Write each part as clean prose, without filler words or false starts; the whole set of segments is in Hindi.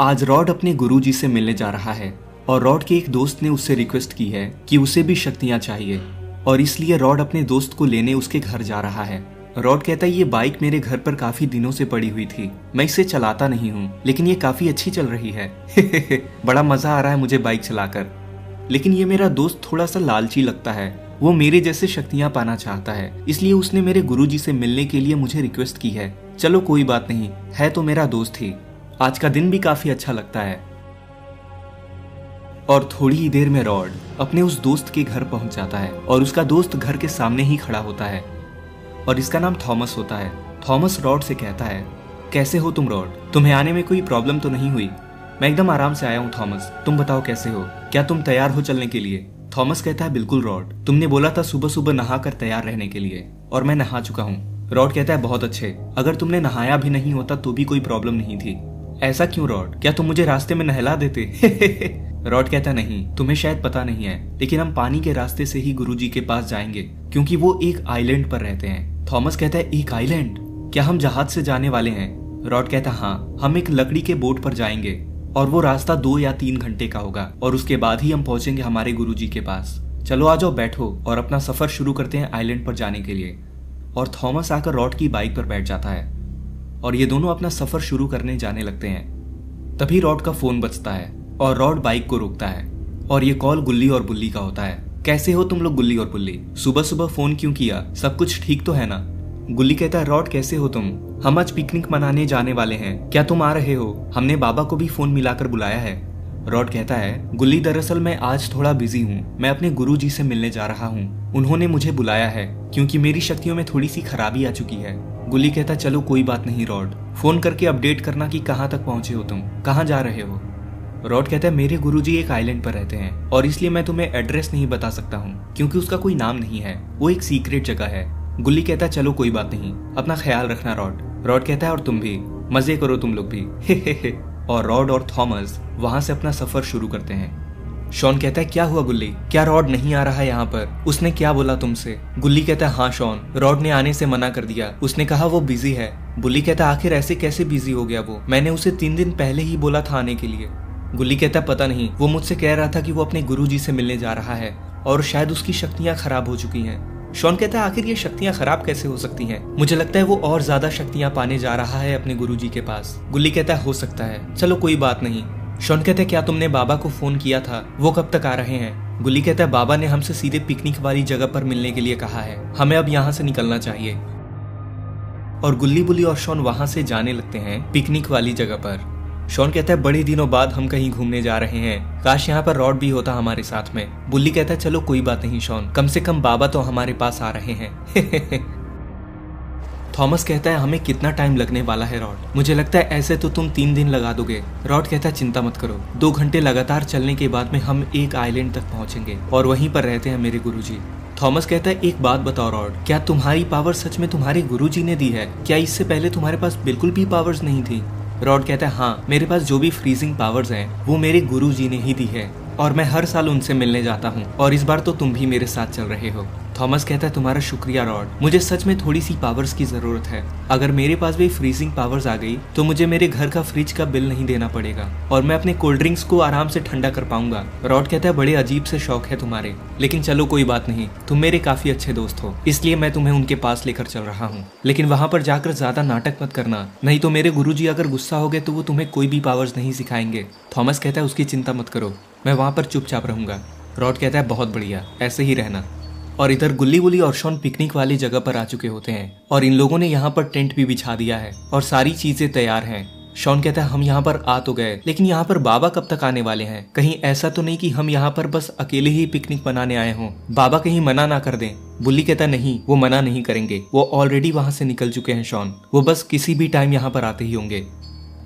आज रॉड अपने गुरुजी से मिलने जा रहा है और रॉड के एक दोस्त ने उससे रिक्वेस्ट की है कि उसे भी शक्तियां चाहिए और इसलिए रॉड अपने दोस्त को लेने उसके घर जा रहा है। रॉड कहता है ये बाइक मेरे घर पर काफी दिनों से पड़ी हुई थी, मैं इसे चलाता नहीं हूँ लेकिन ये काफी अच्छी चल रही है। बड़ा मजा आ रहा है मुझे बाइक चलाकर। लेकिन ये मेरा दोस्त थोड़ा सा लालची लगता है, वो मेरे जैसे शक्तियां पाना चाहता है, इसलिए उसने मेरे गुरुजी से मिलने के लिए मुझे रिक्वेस्ट की है। चलो कोई बात नहीं, है तो मेरा दोस्त ही। आज का दिन भी काफी अच्छा लगता है। और थोड़ी ही देर में रॉड अपने उस दोस्त के घर पहुंच जाता है और उसका दोस्त घर के सामने ही खड़ा होता है और इसका नाम थॉमस होता है। थॉमस रॉड से कहता है, कैसे हो तुम रॉड? तुम्हें आने में कोई प्रॉब्लम तो नहीं हुई? मैं एकदम आराम से आया हूँ थॉमस, तुम बताओ कैसे हो? क्या तुम तैयार हो चलने के लिए? थॉमस कहता है, बिल्कुल रॉड, तुमने बोला था सुबह सुबह नहाकर तैयार रहने के लिए और मैं नहा चुका हूँ। रॉड कहता है, बहुत अच्छे, अगर तुमने नहाया भी नहीं होता तो भी कोई प्रॉब्लम नहीं थी। ऐसा क्यों रॉड? क्या तुम मुझे रास्ते में नहला देते? रॉड कहता, नहीं, तुम्हें शायद पता नहीं है लेकिन हम पानी के रास्ते से ही गुरुजी के पास जाएंगे क्योंकि वो एक आइलैंड पर रहते हैं। थॉमस कहता है, एक आइलैंड? क्या हम जहाज से जाने वाले हैं? रॉड कहता, हाँ, हम एक लकड़ी के बोट पर जाएंगे और वो रास्ता 2 या 3 घंटे का होगा और उसके बाद ही हम पहुंचेंगे हमारे गुरुजी के पास। चलो आ जाओ, बैठो और अपना सफर शुरू करते हैं आइलैंड पर जाने के लिए। और थॉमस आकर रॉड की बाइक पर बैठ जाता है और ये दोनों अपना सफर शुरू करने जाने लगते हैं। तभी रॉड का फोन बजता है और रॉड बाइक को रोकता है और ये कॉल गुल्ली और बुल्ली का होता है। कैसे हो तुम लोग गुल्ली और बुल्ली? सुबह सुबह फोन क्यों किया? सब कुछ ठीक तो है ना? गुल्ली कहता है, रॉड कैसे हो तुम? हम आज पिकनिक मनाने जाने वाले हैं, क्या तुम आ रहे हो? हमने बाबा को भी फोन मिलाकर बुलाया है। रॉड कहता है, गुल्ली दरअसल मैं आज थोड़ा बिजी हूँ, मैं अपने गुरुजी से मिलने जा रहा हूँ, उन्होंने मुझे बुलाया है क्योंकि मेरी शक्तियों में थोड़ी सी खराबी आ चुकी है। गुल्ली कहता, चलो कोई बात नहीं रॉड, फोन करके अपडेट करना कि कहाँ तक पहुंचे हो तुम, कहाँ जा रहे हो? रॉड कहता है, मेरे गुरुजी एक आइलैंड पर रहते हैं और इसलिए मैं तुम्हें एड्रेस नहीं बता सकता हूँ क्योंकि उसका कोई नाम नहीं है, वो एक सीक्रेट जगह है। गुल्ली कहता है, चलो कोई बात नहीं, अपना ख्याल रखना रॉड। रॉड कहता है, और तुम भी मजे करो तुम लोग भी। और रॉड और थॉमस वहां से अपना सफर शुरू करते हैं। शॉन कहता है, क्या हुआ गुल्ली, क्या रॉड नहीं आ रहा है यहाँ पर? उसने क्या बोला तुमसे? गुल्ली कहता है, हाँ शॉन, रॉड ने आने से मना कर दिया, उसने कहा वो बिजी है। गुल्ली कहता है, आखिर ऐसे कैसे बिजी हो गया वो? मैंने उसे 3 दिन पहले ही बोला था आने के लिए। गुल्ली कहता, पता नहीं, वो मुझसे कह रहा था कि वो अपने गुरुजी से मिलने जा रहा है और शायद उसकी शक्तियां खराब हो चुकी हैं। शॉन कहता है, आखिर ये शक्तियां खराब कैसे हो सकती हैं? मुझे लगता है वो और ज्यादा शक्तियां पाने जा रहा है अपने गुरुजी के पास। गुल्ली कहता है, हो सकता है, चलो कोई बात नहीं। शॉन कहता है, क्या तुमने बाबा को फोन किया था? वो कब तक आ रहे हैं? गुल्ली कहता है, बाबा ने हमसे सीधे पिकनिक वाली जगह पर मिलने के लिए कहा है, हमें अब यहाँ से निकलना चाहिए। और गुल्ली बुल्ली और शॉन वहां से जाने लगते हैं पिकनिक वाली जगह पर। शॉन कहता है, बड़े दिनों बाद हम कहीं घूमने जा रहे हैं, काश यहाँ पर रॉड भी होता हमारे साथ में। बुल्ली कहता है, चलो कोई बात नहीं शॉन, कम से कम बाबा तो हमारे पास आ रहे हैं। थॉमस कहता है, हमें कितना टाइम लगने वाला है रॉड? मुझे लगता है ऐसे तो तुम 3 दिन लगा दोगे। रॉड कहता है, चिंता मत करो, 2 घंटे लगातार चलने के बाद में हम एक आइलैंड तक पहुंचेंगे और वहीं पर रहते हैं मेरे गुरुजी। थॉमस कहता है, एक बात बताओ रॉड, क्या तुम्हारी पावर सच में तुम्हारे गुरुजी ने दी है? क्या इससे पहले तुम्हारे पास बिल्कुल भी पावर्स नहीं थी? रॉड कहता है, हाँ, मेरे पास जो भी फ्रीजिंग पावर्स हैं वो मेरे गुरुजी ने ही दी है और मैं हर साल उनसे मिलने जाता हूँ और इस बार तो तुम भी मेरे साथ चल रहे हो। थॉमस कहता है, तुम्हारा शुक्रिया रॉड, मुझे सच में थोड़ी सी पावर्स की जरूरत है। अगर मेरे पास भी फ्रीजिंग पावर्स आ गई तो मुझे मेरे घर का फ्रिज का बिल नहीं देना पड़ेगा और मैं अपने कोल्ड ड्रिंक्स को आराम से ठंडा कर पाऊंगा। रॉड कहता है, बड़े अजीब से शौक है तुम्हारे, लेकिन चलो कोई बात नहीं, तुम मेरे काफी अच्छे दोस्त हो, इसलिए मैं तुम्हें उनके पास लेकर चल रहा हूँ। लेकिन वहां पर जाकर ज्यादा नाटक मत करना, नहीं तो मेरे गुरुजी अगर गुस्सा हो गए तो वो तुम्हें कोई भी पावर्स नहीं सिखाएंगे। थॉमस कहता है, उसकी चिंता मत करो, मैं वहां पर चुपचाप रहूंगा। रॉड कहता है, बहुत बढ़िया, ऐसे ही रहना। और इधर गुल्ली बुल्ली और शॉन पिकनिक वाली जगह पर आ चुके होते हैं और इन लोगों ने यहाँ पर टेंट भी बिछा दिया है और सारी चीजें तैयार हैं। शॉन कहता है, हम यहाँ पर आ तो गए, लेकिन यहाँ पर बाबा कब तक आने वाले हैं? कहीं ऐसा तो नहीं कि हम यहाँ पर बस अकेले ही पिकनिक मनाने आए हों, बाबा कहीं मना ना कर दें। बुल्ली कहता, नहीं, वो मना नहीं करेंगे, वो ऑलरेडी वहां से निकल चुके हैं शॉन, वो बस किसी भी टाइम यहाँ पर आते ही होंगे।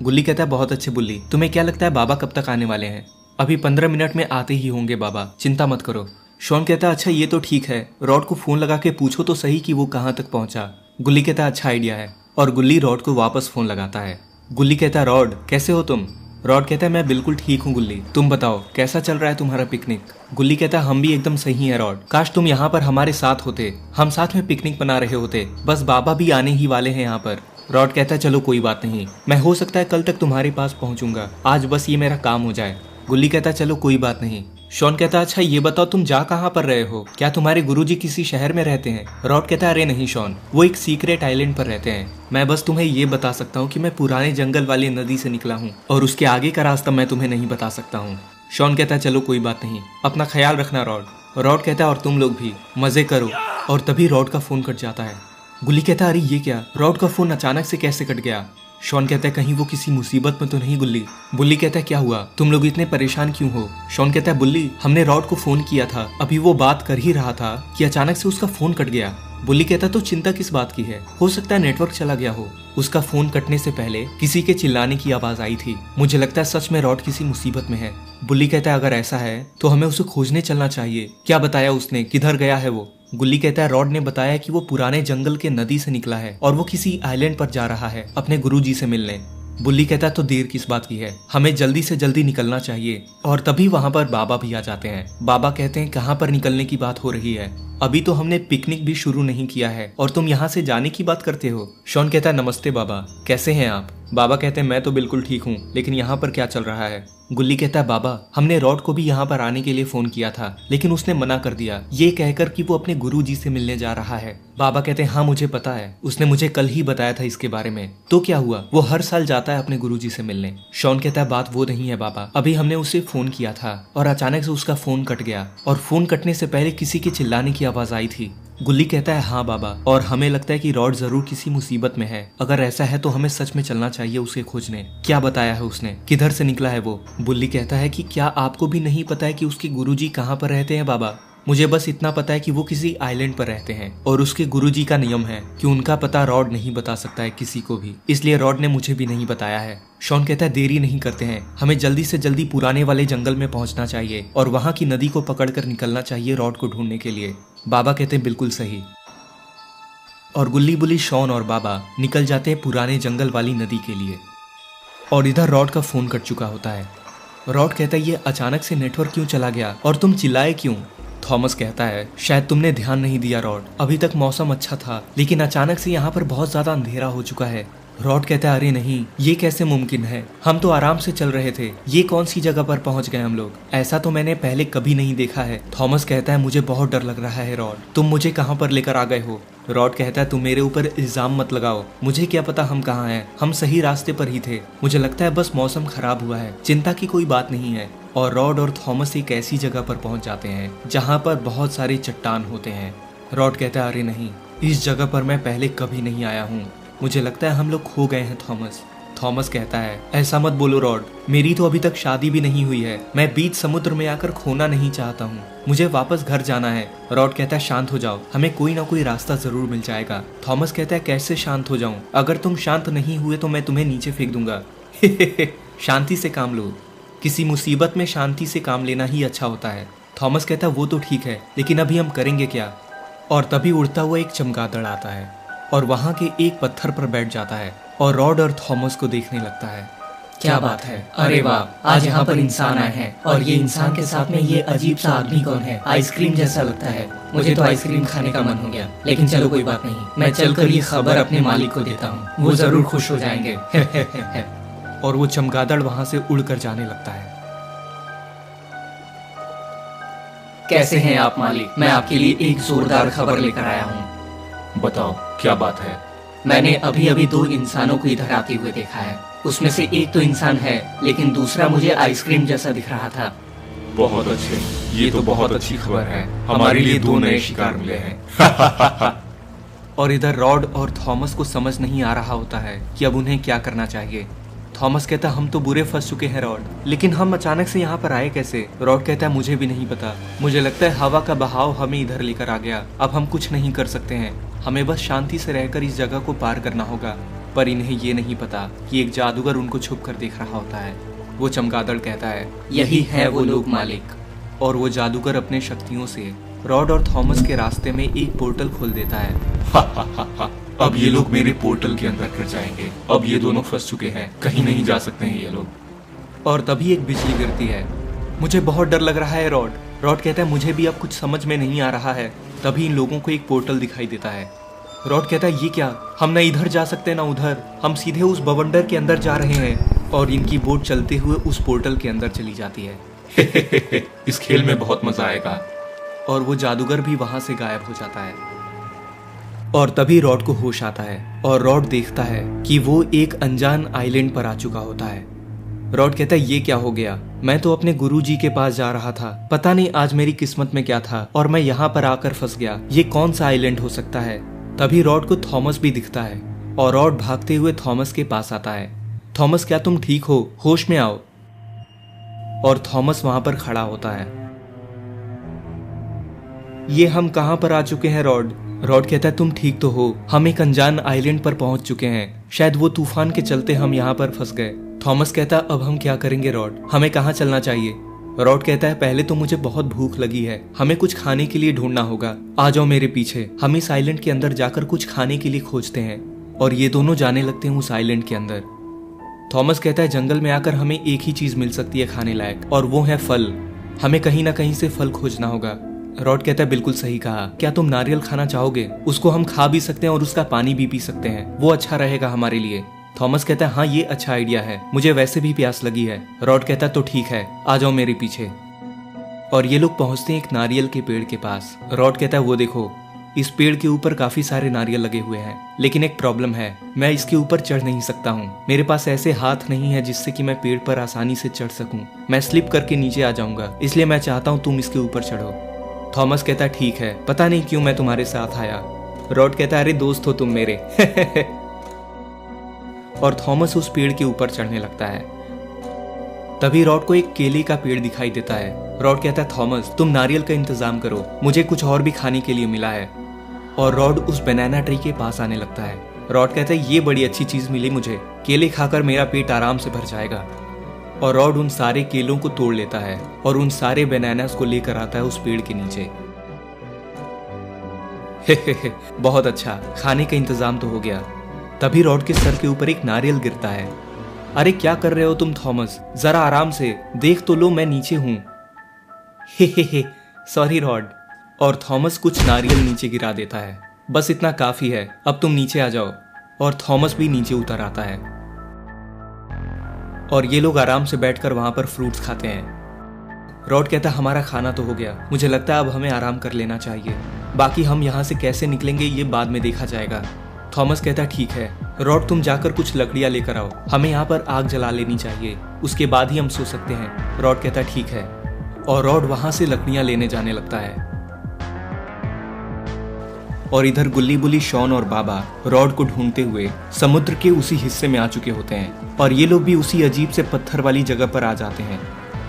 गुल्ली कहता है, बहुत अच्छे बुल्ली, तुम्हें क्या लगता है बाबा कब तक आने वाले हैं? अभी 15 मिनट में आते ही होंगे बाबा, चिंता मत करो। शॉन कहता है, अच्छा ये तो ठीक है, रॉड को फोन लगा के पूछो तो सही कि वो कहाँ तक पहुंचा। गुल्ली कहता है, अच्छा आइडिया है। और गुल्ली रॉड को वापस फोन लगाता है। गुल्ली कहता है, रॉड कैसे हो तुम? रॉड कहता है, मैं बिल्कुल ठीक हूँ गुल्ली, तुम बताओ कैसा चल रहा है तुम्हारा पिकनिक? गुल्ली कहता है, हम भी एकदम सही है रॉड, काश तुम यहाँ पर हमारे साथ होते, हम साथ में पिकनिक मना रहे होते, बस बाबा भी आने ही वाले हैं यहाँ पर। रॉड कहता है चलो कोई बात नहीं, मैं हो सकता है कल तक तुम्हारे पास पहुंचूंगा, आज बस ये मेरा काम हो जाए। गुल्ली कहता है चलो कोई बात नहीं। शॉन कहता है अच्छा ये बताओ तुम जा कहाँ पर रहे हो, क्या तुम्हारे गुरुजी किसी शहर में रहते हैं? रॉड कहता है अरे नहीं शॉन, वो एक सीक्रेट आइलैंड पर रहते हैं। मैं बस तुम्हें ये बता सकता हूँ कि मैं पुराने जंगल वाली नदी से निकला हूँ और उसके आगे का रास्ता मैं तुम्हें नहीं बता सकता हूँ। शॉन कहता है चलो कोई बात नहीं, अपना ख्याल रखना रॉड। रॉड कहता है और तुम लोग भी मजे करो। और तभी रॉड का फोन कट जाता है। गुल्ली कहता है अरे ये क्या, रॉड का फोन अचानक से कैसे कट गया? शॉन कहता है कहीं वो किसी मुसीबत में तो नहीं गुल्ली? बुल्ली कहता है क्या हुआ, तुम लोग इतने परेशान क्यों हो? शॉन कहता है बुल्ली हमने रॉड को फोन किया था, अभी वो बात कर ही रहा था कि अचानक से उसका फोन कट गया। बुल्ली कहता तो चिंता किस बात की है, हो सकता है नेटवर्क चला गया हो। उसका फोन कटने से पहले किसी के चिल्लाने की आवाज आई थी, मुझे लगता है सच में रॉड किसी मुसीबत में है। बुल्ली कहता है अगर ऐसा है तो हमें उसे खोजने चलना चाहिए, क्या बताया उसने, किधर गया है वो? गुल्ली कहता है रॉड ने बताया कि वो पुराने जंगल के नदी से निकला है और वो किसी आइलैंड पर जा रहा है अपने गुरुजी से मिलने। बुल्ली कहता है तो देर किस बात की है, हमें जल्दी से जल्दी निकलना चाहिए। और तभी वहाँ पर बाबा भी आ जाते हैं। बाबा कहते हैं कहाँ पर निकलने की बात हो रही है, अभी तो हमने पिकनिक भी शुरू नहीं किया है और तुम यहाँ से जाने की बात करते हो। शॉन कहता है नमस्ते बाबा, कैसे हैं आप? बाबा कहते हैं मैं तो बिल्कुल ठीक हूँ, लेकिन यहाँ पर क्या चल रहा है? गुल्ली कहता है बाबा हमने रॉड को भी यहाँ पर आने के लिए फोन किया था, लेकिन उसने मना कर दिया, ये कहकर कि वो अपने गुरुजी से मिलने जा रहा है। बाबा कहते हैं हाँ मुझे पता है, उसने मुझे कल ही बताया था इसके बारे में। तो क्या हुआ, वो हर साल जाता है अपने गुरुजी से मिलने। शॉन कहता है बात वो नहीं है बाबा, अभी हमने उसे फोन किया था और अचानक से उसका फोन कट गया और फोन कटने से पहले किसी के चिल्लाने की आवाज आई थी। गुल्ली कहता है हाँ बाबा, और हमें लगता है कि रॉड जरूर किसी मुसीबत में है, अगर ऐसा है तो हमें सच में चलना चाहिए उसे खोजने। क्या बताया है उसने, किधर से निकला है वो? बुल्ली कहता है कि क्या आपको भी नहीं पता है कि उसके गुरुजी कहाँ पर रहते हैं बाबा? मुझे बस इतना पता है कि वो किसी आइलैंड पर रहते हैं और उसके गुरुजी का नियम है कि उनका पता रॉड नहीं बता सकता है किसी को भी, इसलिए रॉड ने मुझे भी नहीं बताया है। शॉन कहता है देरी नहीं करते हैं, हमें जल्दी से जल्दी पुराने वाले जंगल में पहुंचना चाहिए और वहां की नदी को पकड़कर निकलना चाहिए रॉड को ढूंढने के लिए। बाबा कहते हैं बिल्कुल सही। और गुल्ली बुल्ली शॉन और बाबा निकल जाते हैं पुराने जंगल वाली नदी के लिए। और इधर रॉड का फोन कट चुका होता है। रॉड कहता है ये अचानक से नेटवर्क क्यों चला गया और तुम चिल्लाए क्यों? थॉमस कहता है शायद तुमने ध्यान नहीं दिया रॉड, अभी तक मौसम अच्छा था लेकिन अचानक से यहाँ पर बहुत ज्यादा अंधेरा हो चुका है। रॉड कहता है अरे नहीं, ये कैसे मुमकिन है, हम तो आराम से चल रहे थे, ये कौन सी जगह पर पहुंच गए हम लोग, ऐसा तो मैंने पहले कभी नहीं देखा है। थॉमस कहता है मुझे बहुत डर लग रहा है रॉड, तुम मुझे कहाँ पर लेकर आ गए हो? रॉड कहता है तुम मेरे ऊपर इल्जाम मत लगाओ, मुझे क्या पता हम कहाँ हैं, हम सही रास्ते पर ही थे, मुझे लगता है बस मौसम खराब हुआ है, चिंता की कोई बात नहीं है। और रॉड और थॉमस एक ऐसी जगह पर पहुंच जाते हैं जहाँ पर बहुत सारे चट्टान होते हैं। रॉड कहता है अरे नहीं, इस जगह पर मैं पहले कभी नहीं आया हूँ, मुझे लगता है हम लोग खो गए हैं थॉमस। थॉमस कहता है ऐसा मत बोलो रॉड, मेरी तो अभी तक शादी भी नहीं हुई है, मैं बीच समुद्र में आकर खोना नहीं चाहता हूँ, मुझे वापस घर जाना है। रॉड कहता है शांत हो जाओ, हमें कोई ना कोई रास्ता जरूर मिल जाएगा। थॉमस कहता है कैसे शांत हो जाऊं, अगर तुम शांत नहीं हुए तो मैं तुम्हें नीचे फेंक दूंगा। शांति से काम लो, किसी मुसीबत में शांति से काम लेना ही अच्छा होता है। थॉमस कहता है वो तो ठीक है, लेकिन अभी हम करेंगे क्या? और तभी उड़ता हुआ एक चमगादड़ आता है और वहां के एक पत्थर पर बैठ जाता है और रॉड और थॉमस को देखने लगता है। क्या बात है, अरे वाह, आज यहाँ पर इंसान आए हैं और ये इंसान के साथ में ये अजीब सा आदमी कौन है? आइसक्रीम जैसा लगता है, मुझे तो आइसक्रीम खाने का मन हो गया, लेकिन चलो कोई बात नहीं, मैं चलकर ये खबर अपने मालिक को देता हूँ, वो जरूर खुश हो जाएंगे। और वो चमगादड़ वहां से उड़कर जाने लगता है। कैसे हैं आप मालिक, मैं आपके लिए एक जोरदार खबर लेकर आया हूँ। बताओ क्या बात है? मैंने अभी अभी 2 इंसानों को इधर आते हुए देखा है, उसमें से एक तो इंसान है लेकिन दूसरा मुझे आइसक्रीम जैसा दिख रहा था। बहुत अच्छे, ये तो बहुत अच्छी खबर है, हमारे लिए 2 नए शिकार मिले हैं। और इधर रॉड और थॉमस को समझ नहीं आ रहा होता है कि अब उन्हें क्या करना चाहिए। थॉमस कहता हम तो बुरे फंस चुके हैं रॉड, लेकिन हम अचानक से यहाँ पर आए कैसे? रॉड कहता है मुझे भी नहीं पता, मुझे लगता है हवा का बहाव हमें इधर लेकर आ गया, अब हम कुछ नहीं कर सकते हैं, हमें बस शांति से रहकर इस जगह को पार करना होगा। पर इन्हें ये नहीं पता कि एक जादूगर उनको छुप कर देख रहा होता है। वो चमगादड़ कहता है यही है वो लोग मालिक। और वो जादूगर अपने शक्तियों से रॉड और थॉमस के रास्ते में एक पोर्टल खोल देता है। अब ये लोग मेरे पोर्टल के अंदर गिर जाएंगे, अब ये दोनों फंस चुके हैं, कहीं नहीं जा सकते हैं ये लोग। और तभी एक बिजली गिरती है। मुझे बहुत डर लग रहा है रॉड। रॉड कहता है मुझे भी अब कुछ समझ में नहीं आ रहा है। तभी इन लोगों को एक पोर्टल दिखाई देता है। रॉड कहता है ये क्या, हम ना इधर जा सकते ना उधर, हम सीधे उस बवंडर के अंदर जा रहे हैं। और इनकी बोट चलते हुए उस पोर्टल के अंदर चली जाती है। इस खेल में बहुत मजा आएगा। और वो जादूगर भी वहां से गायब हो जाता है। और तभी रॉड को होश आता है और रॉड देखता है कि वो एक अनजान आइलैंड पर आ चुका होता है। रॉड कहता है ये क्या हो गया, मैं तो अपने गुरुजी के पास जा रहा था, पता नहीं आज मेरी किस्मत में क्या था और मैं यहाँ पर आकर फंस गया, ये कौन सा आइलैंड हो सकता है। तभी रॉड को थॉमस भी दिखता है और रॉड भागते हुए थॉमस के पास आता है। थॉमस क्या तुम ठीक हो, होश में आओ। और थॉमस वहां पर खड़ा होता है। ये हम कहां पर आ चुके हैं रॉड। रॉड कहता है तुम ठीक तो हो, हम एक अनजान आइलैंड पर पहुंच चुके हैं, शायद वो तूफान के चलते हम यहाँ पर फंस गए। थॉमस कहता अब हम क्या करेंगे रॉड, हमें कहाँ चलना चाहिए। रॉड कहता है पहले तो मुझे बहुत भूख लगी है, हमें कुछ खाने के लिए ढूंढना होगा, आ जाओ मेरे पीछे, हम इस आइलैंड के अंदर जाकर कुछ खाने के लिए खोजते हैं। और ये दोनों जाने लगते हैं उस आइलैंड के अंदर। थॉमस कहता है जंगल में आकर हमें एक ही चीज मिल सकती है खाने लायक, और वो है फल, हमें कहीं ना कहीं से फल खोजना होगा। रॉड कहता है बिल्कुल सही कहा, क्या तुम नारियल खाना चाहोगे, उसको हम खा भी सकते हैं और उसका पानी भी पी सकते हैं, वो अच्छा रहेगा हमारे लिए। थॉमस कहता है हाँ ये अच्छा आइडिया है, मुझे वैसे भी प्यास लगी है। रॉड कहता है तो ठीक है, आ जाओ मेरे पीछे। और ये लोग पहुंचते हैं एक नारियल के पेड़ के पास। रॉड कहता है वो देखो, इस पेड़ के ऊपर काफी सारे नारियल लगे हुए हैं, लेकिन एक प्रॉब्लम है, मैं इसके ऊपर चढ़ नहीं सकता हूँ, मेरे पास ऐसे हाथ नहीं है जिससे कि मैं पेड़ पर आसानी से चढ़ सकूं, मैं स्लिप करके नीचे आ जाऊंगा, इसलिए मैं चाहता हूँ तुम इसके ऊपर चढ़ो। थॉमस कहता है ठीक है, पता नहीं क्यों मैं तुम्हारे साथ आया। रॉड कहता है अरे दोस्त हो तुम मेरे। और थॉमस उस पेड़ के ऊपर चढ़ने लगता है। तभी रॉड को एक केले का पेड़ दिखाई देता है। रॉड कहता है थॉमस तुम नारियल का इंतजाम करो, मुझे कुछ और भी खाने के लिए मिला है। और रॉड उस बनाना ट्री के पास आने लगता है। रॉड कहता है ये बड़ी अच्छी चीज मिली मुझे, केले खाकर मेरा पेट आराम से भर जाएगा। और रॉड उन सारे केलों को तोड़ लेता है और उन सारे बनानास को लेकर आता है उस पेड़ के नीचे। बहुत अच्छा, खाने का इंतजाम तो हो गया। तभी रॉड के सर के ऊपर एक नारियल गिरता है। अरे क्या कर रहे हो तुम थॉमस, जरा आराम से देख तो लो मैं नीचे हूं। हे सॉरी रॉड। और थॉमस कुछ नारियल नीचे गिरा देता है। बस इतना काफी है, अब तुम नीचे आ जाओ। और थॉमस भी नीचे उतर आता है और ये लोग आराम से बैठकर वहां पर फ्रूट्स खाते हैं। रॉड कहता है हमारा खाना तो हो गया, मुझे लगता है अब हमें आराम कर लेना चाहिए, बाकी हम यहाँ से कैसे निकलेंगे ये बाद में देखा जाएगा। थॉमस कहता है ठीक है रॉड, तुम जाकर कुछ लकड़ियां लेकर आओ, हमें यहाँ पर आग जला लेनी चाहिए, उसके बाद ही हम सो सकते हैं। रॉड कहता है ठीक है। और रॉड वहां से लकड़ियां लेने जाने लगता है। और इधर गुल्ली बुली, शॉन और बाबा रॉड को ढूंढते हुए समुद्र के उसी हिस्से में आ चुके होते हैं और ये लोग भी उसी अजीब से पत्थर वाली जगह पर आ जाते हैं।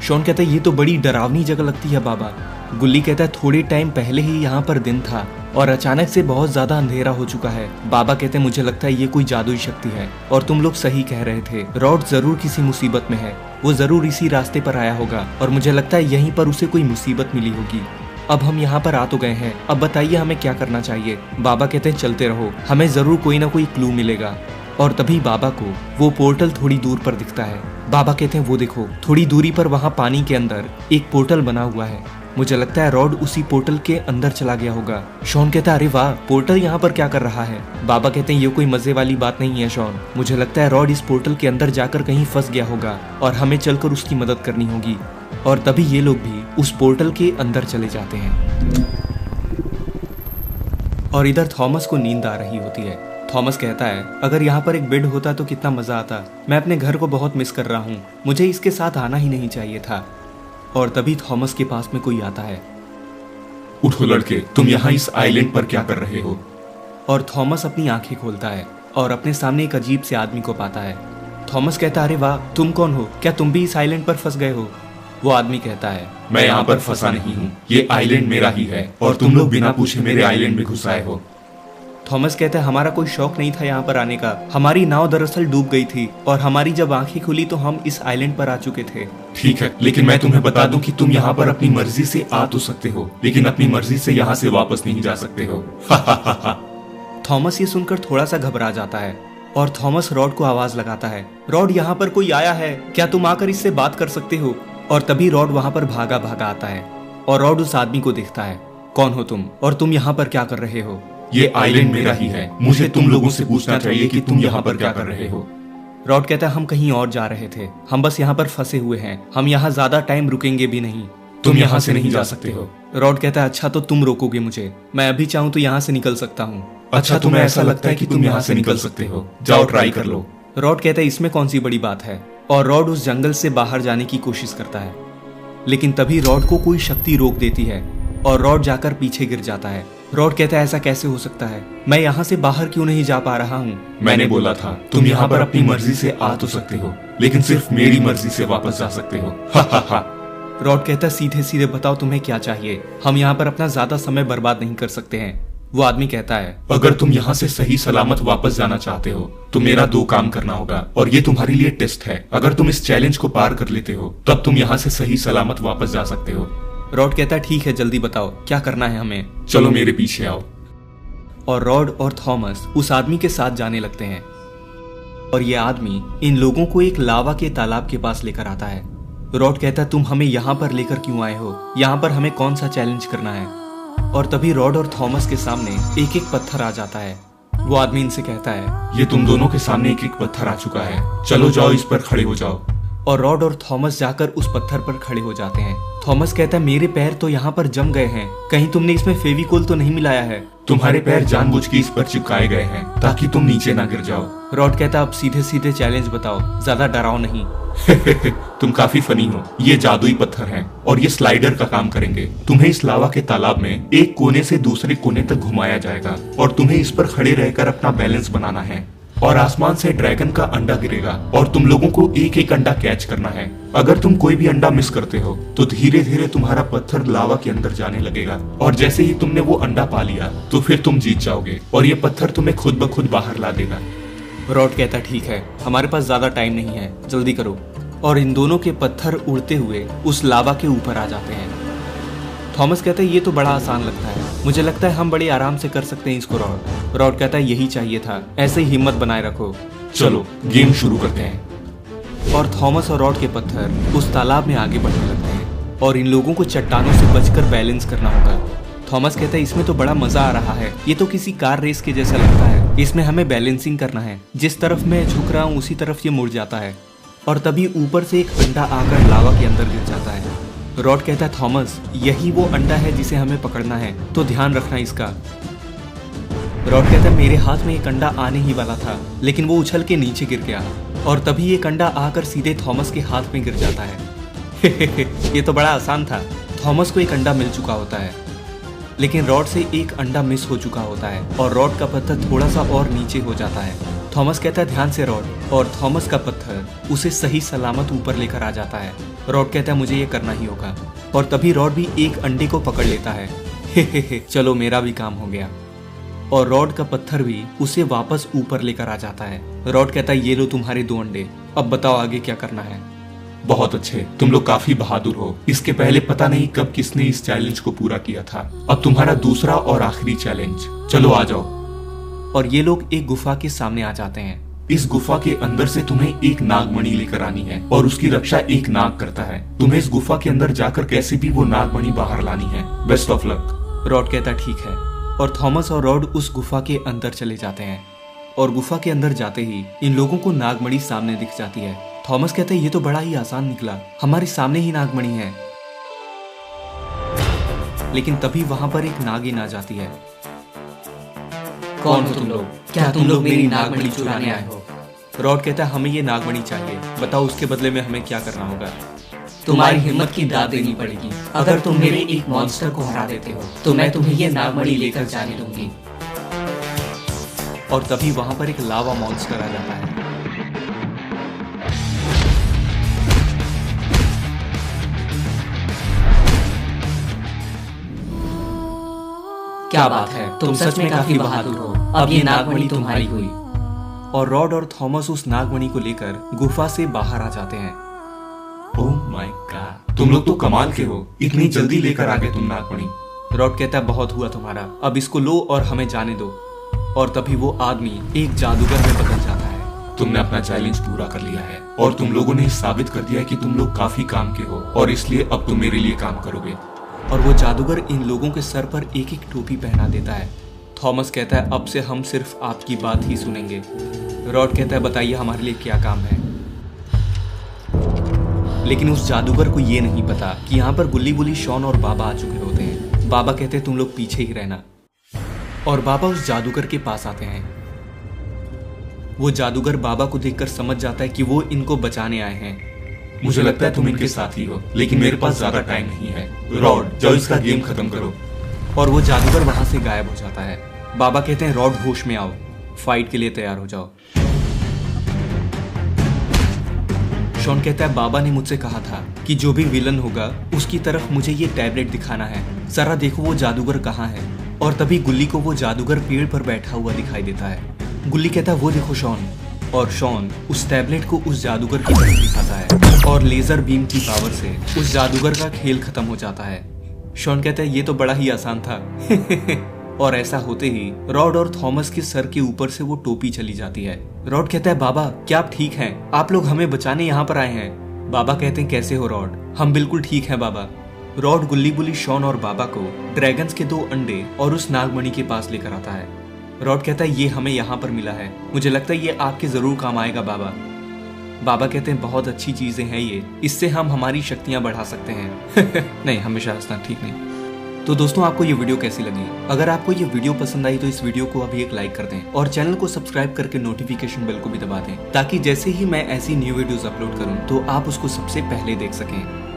शॉन कहता है ये तो बड़ी डरावनी जगह लगती है बाबा। गुल्ली कहता है थोड़े टाइम पहले ही यहाँ पर दिन था और अचानक से बहुत ज्यादा अंधेरा हो चुका है। बाबा कहते हैं मुझे लगता है ये कोई जादुई शक्ति है और तुम लोग सही कह रहे थे, रॉड जरूर किसी मुसीबत में है, वो जरूर इसी रास्ते पर आया होगा और मुझे लगता है यहीं पर उसे कोई मुसीबत मिली होगी। अब हम यहाँ पर आ तो गए हैं, अब बताइए हमें क्या करना चाहिए। बाबा कहते हैं चलते रहो, हमें जरूर कोई ना कोई क्लू मिलेगा। और तभी बाबा को वो पोर्टल थोड़ी दूर पर दिखता है। बाबा कहते हैं वो देखो, थोड़ी दूरी पर वहाँ पानी के अंदर एक पोर्टल बना हुआ है, मुझे लगता है रॉड उसी पोर्टल के अंदर चला गया होगा। शॉन कहता है अरे वाह, पोर्टल यहाँ पर क्या कर रहा है। बाबा कहते हैं ये कोई मजे वाली बात नहीं है शॉन, मुझे लगता है रॉड इस पोर्टल के अंदर जाकर कहीं फंस गया होगा और हमें चलकर उसकी मदद करनी होगी। और तभी ये लोग भी उस पोर्टल के अंदर चले जाते हैं। और इधर थॉमस को नींद आ रही होती है। थॉमस कहता है अगर यहाँ पर एक बेड होता तो कितना मजा आता, मैं अपने घर को बहुत मिस कर रहा हूँ, मुझे इसके साथ आना ही नहीं चाहिए था। और तभी थॉमस के पास में कोई आता है। उठो लड़के, तुम यहाँ इस आइलैंड पर क्या कर रहे हो। और थॉमस अपनी आंखें खोलता है और अपने सामने एक अजीब से आदमी को पाता है। थॉमस कहता है अरे वाह, तुम कौन हो, क्या तुम भी इस आइलैंड पर फंस गए हो। वो आदमी कहता है मैं यहाँ पर फंसा नहीं हूँ, ये आइलैंड मेरा ही है और तुम लोग बिना पूछे मेरे आइलैंड में घुस आए हो। थॉमस कहता है हमारा कोई शौक नहीं था यहाँ पर आने का, हमारी नाव दरअसल डूब गई थी और हमारी जब आंखें खुली तो हम इस आइलैंड पर आ चुके थे। ठीक है, लेकिन मैं तुम्हें बता दूं कि तुम यहाँ पर अपनी मर्जी से आ तो सकते हो, लेकिन अपनी मर्जी से यहाँ से वापस नहीं जा सकते हो। थॉमस ये सुनकर थोड़ा सा घबरा जाता है और थॉमस रॉड को आवाज लगाता है, रॉड यहाँ पर कोई आया है, क्या तुम आकर इससे बात कर सकते हो। और तभी रॉड वहां पर भागा भागा आता है और रॉड उस आदमी को देखता है, कौन हो तुम और तुम यहाँ पर क्या कर रहे हो। ये आइलैंड मेरा ही है। मुझे तुम लोगों से पूछना चाहिए कि तुम यहाँ पर क्या कर रहे हो। रॉड कहता है हम कहीं और जा रहे थे, हम बस यहाँ पर फंसे हुए हैं, हम यहाँ ज्यादा टाइम रुकेंगे भी नहीं। तुम यहाँ से नहीं जा सकते हो। रॉड कहता है अच्छा तो तुम रोकोगे मुझे, मैं अभी चाहूँ तो यहाँ से निकल सकता हूँ। अच्छा तुम्हें ऐसा लगता है कि तुम यहाँ से निकल सकते हो, जाओ ट्राई कर लो। रॉड कहता है इसमें कौन सी बड़ी बात है, और रॉड उस जंगल से बाहर जाने की कोशिश करता है। लेकिन तभी रॉड को कोई शक्ति रोक देती है और रॉड जाकर पीछे गिर जाता है। रॉड कहता है ऐसा कैसे हो सकता है, मैं यहाँ से बाहर क्यों नहीं जा पा रहा हूँ। मैंने बोला था तुम यहाँ पर अपनी मर्जी से आ तो सकते हो, लेकिन सिर्फ मेरी मर्जी से वापस जा सकते हो। हा हा हा। रॉड कहता है सीधे सीधे बताओ तुम्हें क्या चाहिए, हम यहाँ पर अपना ज्यादा समय बर्बाद नहीं कर सकते हैं। वो आदमी कहता है अगर तुम यहाँ से सही सलामत वापस जाना चाहते हो तो मेरा 2 काम करना होगा, और ये तुम्हारे लिए टेस्ट है। अगर तुम इस चैलेंज को पार कर लेते हो तब तुम यहाँ से सही सलामत वापस जा सकते हो। रॉड कहता है ठीक है जल्दी बताओ क्या करना है हमें। चलो मेरे पीछे आओ। और रॉड और थॉमस उस आदमी के साथ जाने लगते हैं और ये आदमी इन लोगों को एक लावा के तालाब के पास लेकर आता है। रॉड कहता है तुम हमें यहाँ पर लेकर क्यों आए हो, यहाँ पर हमें कौन सा चैलेंज करना है। और तभी रॉड और थॉमस के सामने एक एक पत्थर आ जाता है। वो आदमी इनसे कहता है ये तुम दोनों के सामने एक एक पत्थर आ चुका है, चलो जाओ इस पर खड़े हो जाओ। और रॉड और थॉमस जाकर उस पत्थर पर खड़े हो जाते हैं। थॉमस कहता है मेरे पैर तो यहाँ पर जम गए हैं, कहीं तुमने इसमें फेविकोल तो नहीं मिलाया है। तुम्हारे पैर जानबूझ के इस पर चिपकाए गए हैं ताकि तुम नीचे ना गिर जाओ। रॉड कहता है अब सीधे सीधे चैलेंज बताओ, ज्यादा डराओ नहीं। तुम काफी फनी हो। ये जादुई पत्थर हैं और ये स्लाइडर का काम करेंगे। तुम्हें इस लावा के तालाब में एक कोने से दूसरे कोने तक घुमाया जाएगा और तुम्हें इस पर खड़े रहकर अपना बैलेंस बनाना है। और आसमान से ड्रैगन का अंडा गिरेगा और तुम लोगों को एक एक अंडा कैच करना है। अगर तुम कोई भी अंडा मिस करते हो तो धीरे धीरे तुम्हारा पत्थर लावा के अंदर जाने लगेगा, और जैसे ही तुमने वो अंडा पा लिया तो फिर तुम जीत जाओगे और ये पत्थर तुम्हें खुद ब खुद बाहर ला देगा। रॉड कहता ठीक है हमारे पास ज्यादा टाइम नहीं है, जल्दी करो। और इन दोनों के पत्थर उड़ते हुए उस लावा के ऊपर आ जाते हैं। थॉमस कहता है ये तो बड़ा आसान लगता है, मुझे लगता है हम बड़े आराम से कर सकते हैं इसको। रॉड कहता है यही चाहिए था, ऐसे ही हिम्मत बनाए रखो। चलो गेम शुरू करते हैं। और थॉमस और रॉड के पत्थर उस तालाब में आगे बढ़ने लगते हैं और इन लोगों को चट्टानों से बचकर बैलेंस करना होगा। थॉमस कहता है इसमें तो बड़ा मजा आ रहा है, ये तो किसी कार रेस के जैसा लगता है। इसमें हमें बैलेंसिंग करना है, जिस तरफ मैं झुक रहा हूँ उसी तरफ ये मुड़ जाता है। और तभी ऊपर से एक अंडा आकर लावा के अंदर गिर जाता है। रॉड कहता है थॉमस यही वो अंडा है जिसे हमें पकड़ना है, तो ध्यान रखना इसका। रॉड कहता है मेरे हाथ में एक अंडा आने ही वाला था, लेकिन वो उछल के नीचे गिर गया और तभी एक अंडा आकर सीधे थॉमस के हाथ में गिर जाता है। ये तो बड़ा आसान था। थॉमस को एक अंडा मिल चुका होता है, लेकिन रॉड से एक अंडा मिस हो चुका होता है और रॉड का पत्थर थोड़ा सा और नीचे हो जाता है। थॉमस कहता है ध्यान से रॉड, और थॉमस का पत्थर उसे सही सलामत ऊपर लेकर आ जाता है। रॉड कहता है मुझे ये करना ही होगा, और तभी रॉड भी एक अंडे को पकड़ लेता है। चलो मेरा भी काम हो गया। और रॉड का पत्थर भी उसे वापस ऊपर लेकर आ जाता है। रॉड कहता है ये लो तुम्हारे 2 अंडे, अब बताओ आगे क्या करना है। बहुत अच्छे, तुम लोग काफी बहादुर हो। इसके पहले पता नहीं कब किसने इस चैलेंज को पूरा किया था। अब तुम्हारा दूसरा और आखिरी चैलेंज, चलो आ जाओ। और ये लोग एक गुफा के सामने आ जाते हैं। इस गुफा के अंदर से तुम्हें एक नागमणि लेकर आनी है और उसकी रक्षा एक नाग करता है। तुम्हें इस गुफा के अंदर जाकर कैसे भी वो नागमणि बाहर लानी है। Best of luck. रॉड कहता ठीक है, और थॉमस और रॉड उस गुफा के अंदर चले जाते हैं। और गुफा के अंदर जाते ही इन लोगों को नागमणि सामने दिख जाती है। थॉमस कहते हैं ये तो बड़ा ही आसान निकला, हमारे सामने ही नागमणि है। लेकिन तभी वहां पर एक नागिन आ जाती है। कौन हो तुम लोग? क्या तुम लोग मेरी नागमणि चुराने आए हो? रॉड कहता है हमें ये नागमणि चाहिए, बताओ उसके बदले में हमें क्या करना होगा। तुम्हारी हिम्मत की दाद देनी पड़ेगी। अगर तुम मेरे एक मॉन्स्टर को हरा देते हो तो मैं तुम्हें ये नागमणि लेकर जाने दूंगी। और तभी वहां पर एक लावा मॉन्स्टर आ जाता है। क्या बात है, तुम सच में काफी बहादुर हो। अब ये नागमणि तुम्हारी हुई। और रॉड और थॉमस उस नागमणि को लेकर गुफा से बाहर आ जाते हैं। ओह माय गॉड, तुम लोग तो कमाल के हो, इतनी जल्दी लेकर आ गए तुम नागमणि। रॉड कहता है बहुत हुआ तुम्हारा, अब इसको लो और हमें जाने दो। और तभी वो आदमी एक जादूगर में बदल जाता है। तुमने अपना चैलेंज पूरा कर लिया है और तुम लोगों ने साबित कर दिया है कि तुम लोग काफी काम के हो, और इसलिए अब तुम मेरे लिए काम करोगे। और वो जादूगर इन लोगों के सर पर एक एक टोपी पहना देता है। थॉमस कहता है अब से हम सिर्फ आपकी बात ही सुनेंगे। रॉड कहता है बताइए हमारे लिए क्या काम है। लेकिन उस जादूगर को ये नहीं पता कि यहाँ पर गुल्ली बुली, शॉन और बाबा आ चुके होते हैं। बाबा कहते हैं तुम लोग पीछे ही रहना, और बाबा उस जादूगर के पास आते हैं। वो जादूगर बाबा को देखकर समझ जाता है कि वो इनको बचाने आए हैं। मुझे लगता है तुम इनके साथ ही हो, लेकिन मेरे पास ज्यादा टाइम नहीं है। रॉड जाओ इसका गेम खत्म करो। और वो जादूगर वहां से गायब हो जाता है। बाबा कहते हैं रॉड होश में आओ, फाइट के लिए तैयार हो जाओ। शॉन कहता है बाबा ने मुझसे कहा था कि जो भी विलन होगा उसकी तरफ मुझे ये टैबलेट दिखाना है, जरा देखो वो जादूगर कहाँ है। और तभी गुल्ली को वो जादूगर पेड़ पर बैठा हुआ दिखाई देता है। गुल्ली कहता है वो देखो शॉन, और शॉन उस टैबलेट को उस जादूगर की तरफ दिखाता है और लेजर बीम की पावर से उस जादूगर का खेल खत्म हो जाता है। शॉन कहता है ये तो बड़ा ही आसान था। और ऐसा होते ही रॉड और थॉमस के सर के ऊपर से वो टोपी चली जाती है। रॉड कहता है बाबा क्या आप ठीक हैं? आप लोग हमें बचाने यहाँ पर आए हैं। बाबा कहते हैं कैसे हो रॉड? हम बिल्कुल ठीक हैं बाबा। रॉड गुल्ली बुली, शॉन और बाबा को ड्रैगन्स के 2 अंडे और उस नागमणि के पास लेकर आता है। रॉड कहता है ये हमें यहाँ पर मिला है, मुझे लगता है ये आपके जरूर काम आएगा बाबा। बाबा कहते हैं बहुत अच्छी चीजें हैं ये, इससे हम हमारी शक्तियां बढ़ा सकते हैं। नहीं, हमेशा हंसना ठीक नहीं। तो दोस्तों आपको ये वीडियो कैसी लगी? अगर आपको ये वीडियो पसंद आई तो इस वीडियो को अभी एक लाइक कर दें और चैनल को सब्सक्राइब करके नोटिफिकेशन बेल को भी दबा दें, ताकि जैसे ही मैं ऐसी न्यू वीडियोस अपलोड करूं तो आप उसको सबसे पहले देख सकें।